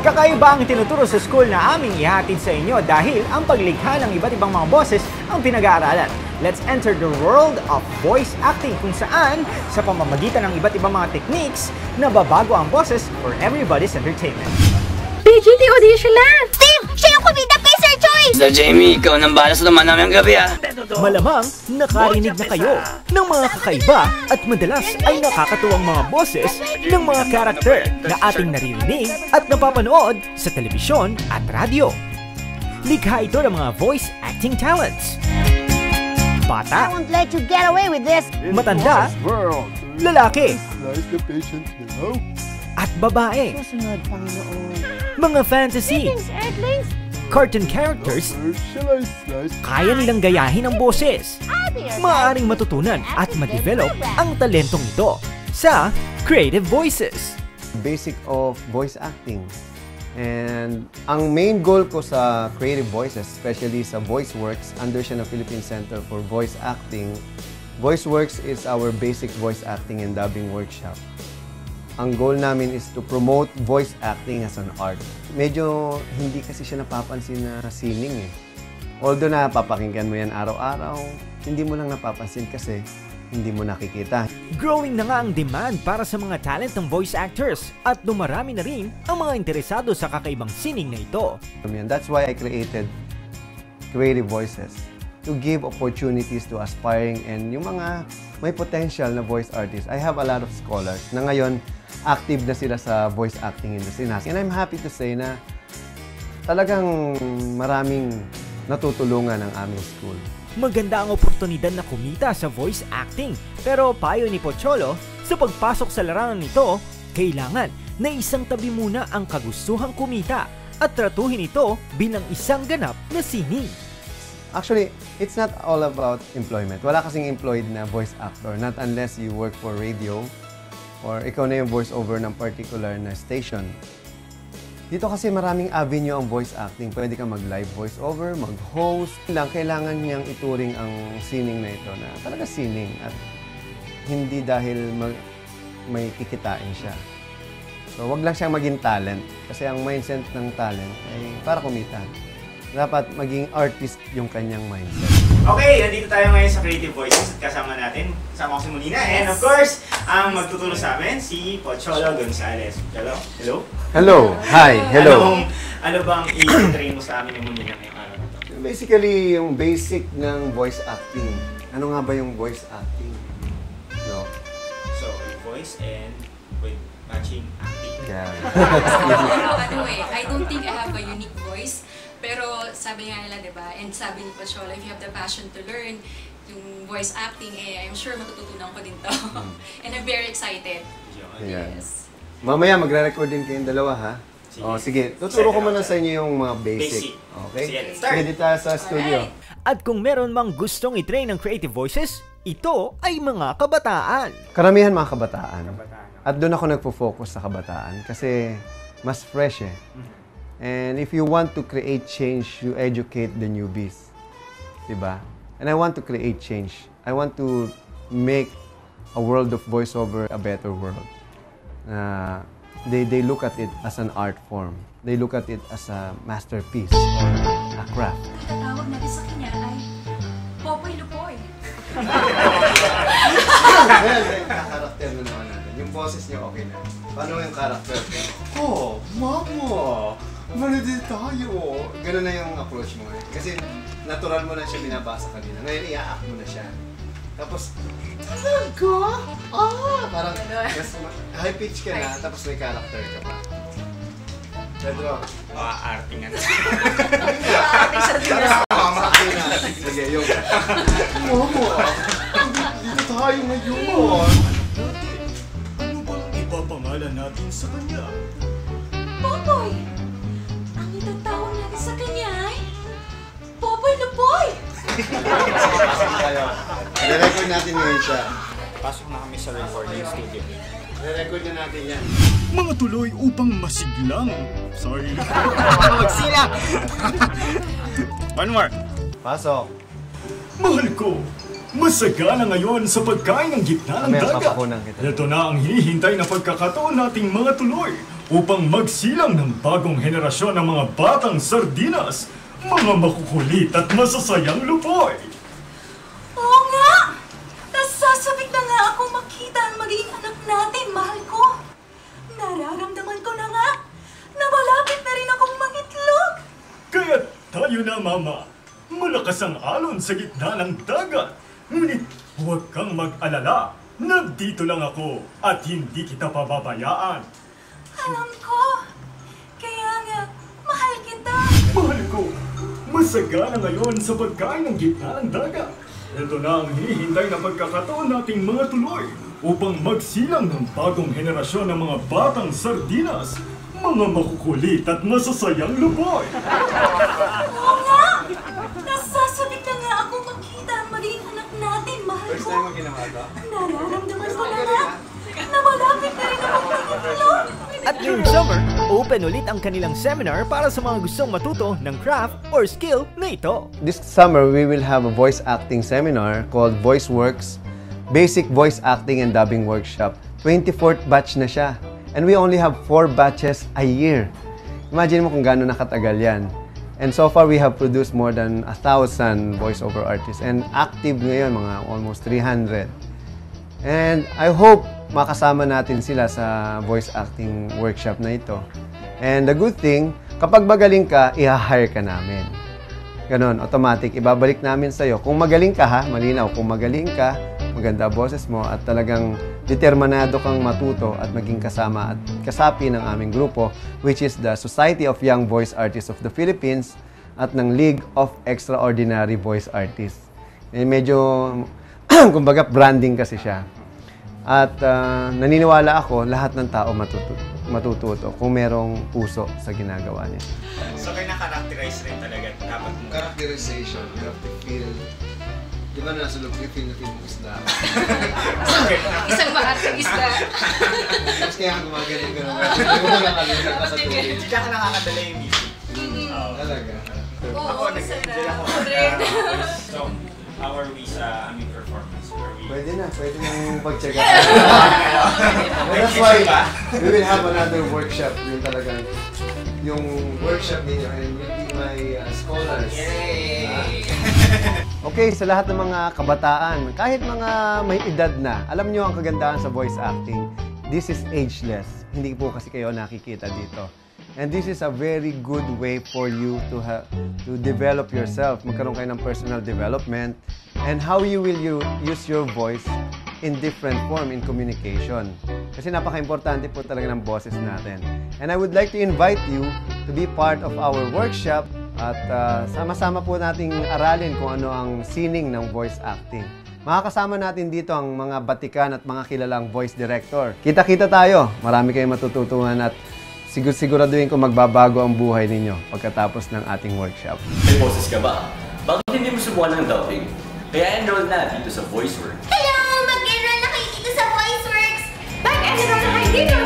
Kakaiba ang tinuturo sa school na aming ihatid sa inyo dahil ang paglikha ng iba't ibang mga boses ang pinag-aaralan. Let's enter the world of voice acting kung saan sa pamamagitan ng iba't ibang mga techniques nababago ang boses for everybody's entertainment. PGT audition na! Steve! Siya yung kumidap kay Sir Choi! Sir Jamie, ikaw nang balas naman namin ang gabi Malamang nakarinig na kayo ng mga kakaiba at madalas ay nakakatuwang mga boses ng mga karakter na ating naririnig at napapanood sa telebisyon at radyo. Likha ito ng mga voice acting talents. Bata, I won't let you get away with this! matanda, lalaki, Slice the patient now. at babae. Susunod, Panginoon. Mga fantasy, Earthlings! cartoon characters, Or shall I slice? kaya nilang gayahin ang boses. I'll be your Maaaring matutunan at ma-develop ang talentong ito sa Creative Voices. Basic of voice acting. And ang main goal ko sa Creative Voices, especially sa VoiceWorks, under siya ng Philippine Center for Voice Acting. VoiceWorks is our basic voice acting and dubbing workshop. Ang goal namin is to promote voice acting as an art. Medyo hindi kasi siya napapansin na sining eh. Although napapakinggan mo yan araw-araw, hindi mo lang napapansin kasi hindi mo nakikita. Growing na nga ang demand para sa mga talent ng voice actors at dumarami na rin ang mga interesado sa kakaibang sining na ito. That's why I created Creative Voices, to give opportunities to aspiring and yung mga may potential na voice artists. I have a lot of scholars na ngayon active na sila sa voice acting industry. And I'm happy to say na talagang maraming natutulungan ang aming school. Maganda ang oportunidad na kumita sa voice acting. Pero payo ni Pocholo, sa pagpasok sa larangan nito, kailangan na isang tabi muna ang kagustuhang kumita at tratuhin ito bilang isang ganap na sining. Actually, it's not all about employment. Wala kasing employed na voice actor, not unless you work for radio or ikaw na yung voice-over ng particular na station. Dito kasi maraming avenue ang voice acting. Pwede kang mag-live voice-over, mag-host. Kailangan niyang ituring ang sining na ito na talaga sining at hindi dahil may kikitain siya. So, wag lang siyang maging talent kasi ang mindset ng talent ay para kumita. Dapat maging artist yung kanyang mindset. Okay, nandito tayo ngayon sa Creative Voices at kasama natin, kasama ko si Molina, and of course, ang magtuturo sa amin, si Pocholo Gonzales. Hello? Hello? Hello! Hi! Hello! Ano bang i-train mo sa amin ni Molina ngayong araw na ito? Basically, yung basic ng voice acting. Ano nga ba yung voice acting? No? So, voice and with matching acting. Yeah. I don't think I have a unique voice. Pero sabi nga nila, diba? And sabi ni Pocholo, if you have the passion to learn yung voice acting, I'm sure matututunan ko din to. And I'm very excited. Yeah. Yes. Mamaya magre-record din kayong dalawa, ha? Sige. Sige. Tuturo ko muna sa inyo yung mga basic. Okay? Sige, let's start. Sige, dito tayo sa studio. At kung meron mang gustong i-train ng Creative Voices, ito ay mga kabataan. Karamihan mga kabataan. At doon ako nagpo-focus sa kabataan kasi mas fresh eh. And if you want to create change, you educate the newbies. Diba? And I want to create change. I want to make a world of voiceover a better world. They look at it as an art form. They look at it as a masterpiece or a craft. Tatawag natin sa kanya ay Popoy Lupoy. Well, karakter na naman natin. Yung boses niya okay na. Paano yung karakter? Oh, mamo! Manood tayo! Ganun na yung approach mo eh. Kasi natural mo na siya binabasa kanina. Ngayon, i-act mo na siya. Tapos, talaga? Parang mas high pitch ka na, tapos may character ka pa. Pedro. Arting nga na. Ate sa Diyos. Mamakay na. Sige, yung... Momo! Dito tayo ngayon! Ano bang ipapangalan natin sa kanya? Popoy! Ang itatawag natin sa kanya ay Popoy Lupoy! Re-record natin ngayon siya. Pasok na kami sa recording studio. Re-record na natin yan. Mga tuloy upang masiglang. Sorry. Magsilang! One more. Pasok. Mahal ko, Masagana ngayon sa pagkain ng gitna ng Mamaya dagat. papakunan kita. Ito na ang hinihintay na pagkakataon nating mga tuloy upang magsilang ng bagong henerasyon ng mga batang sardinas, mga makukulit at masasayang lupoy. Oo nga! Nasasabik na nga ako makita ang magiging anak natin, mahal ko. Nararamdaman ko na nga na malapit na rin akong mangitlog. Kaya tayo na, Mama. Malakas ang alon sa gitna ng dagat. Ngunit huwag kang mag-alala. Nandito lang ako at hindi kita pababayaan. Alam ko. Kaya nga, mahal kita. Mahal ko, masagana ngayon sa pagkain ng gitna ng dagat. Ito na ang hinihintay na pagkakataon nating mga tuloy upang magsilang ng bagong henerasyon ng mga batang sardinas, mga makukulit at masasayang lupoy. Oo nga! Nasasabik na nga ako makita ang magiging anak natin, mahal ko. First time mo ginawa to? Nararamdaman ko na nga na malapit na rin akong mangitlog. At ngayong summer, open ulit ang kanilang seminar para sa mga gustong matuto ng craft or skill na ito. This summer, we will have a voice acting seminar called VoiceWorks, Basic Voice Acting and Dubbing Workshop. 24th batch na siya. And we only have 4 batches a year. Imagine mo kung gaano nakatagal yan. And so far, we have produced more than 1,000 voiceover artists. And active ngayon, mga almost 300. And I hope makasama natin sila sa voice acting workshop na ito. And the good thing, kapag magaling ka, i-hire ka namin. Ganon, automatic, ibabalik namin sa'yo. Kung magaling ka ha, malinaw, kung magaling ka, maganda boses mo at talagang determinado kang matuto at maging kasama at kasapi ng aming grupo, which is the Society of Young Voice Artists of the Philippines at ng League of Extraordinary Voice Artists. Medyo, kumbaga, branding kasi siya. At naniniwala ako, lahat ng tao matututo kung merong puso sa ginagawa niya. So, kaya na-characterize rin talaga dapat mo. Characterization, you have to feel. Di ba nasa loob, you feel na feel mo isda. Isang maarteng isda. Mas kaya ka gumagaling ka naman. Hindi mo lang kalimutan ka sa tubig. Hindi ka nakakadala yung music. Talaga. Ako, nag-enjoy ako. So, how are we sa aming performance? Pwede na pagtsaga. That's why we will have another workshop. Yung talagang, yung workshop ninyo and will be my scholars. Yay! Okay, sa lahat ng mga kabataan, kahit mga may edad na, alam nyo ang kagandahan sa voice acting, this is ageless. Hindi po kasi kayo nakikita dito. And this is a very good way for you to develop yourself. Magkaroon kayo ng personal development and how you will use your voice in different form in communication. Kasi napaka-importante po talaga ng boses natin. And I would like to invite you to be part of our workshop at sama-sama po nating aralin kung ano ang sining ng voice acting. Makakasama natin dito ang mga batikan at mga kilalang voice director. Kita-kita tayo. Marami kayong matututunan at siguraduhin ko magbabago ang buhay ninyo pagkatapos ng ating workshop. May boses ka ba? Bakit hindi mo subukan ng dubbing? Kaya enroll na dito sa VoiceWorks. Hello! Mag-enroll na kayo dito sa VoiceWorks! Mag-enroll na kayo dito!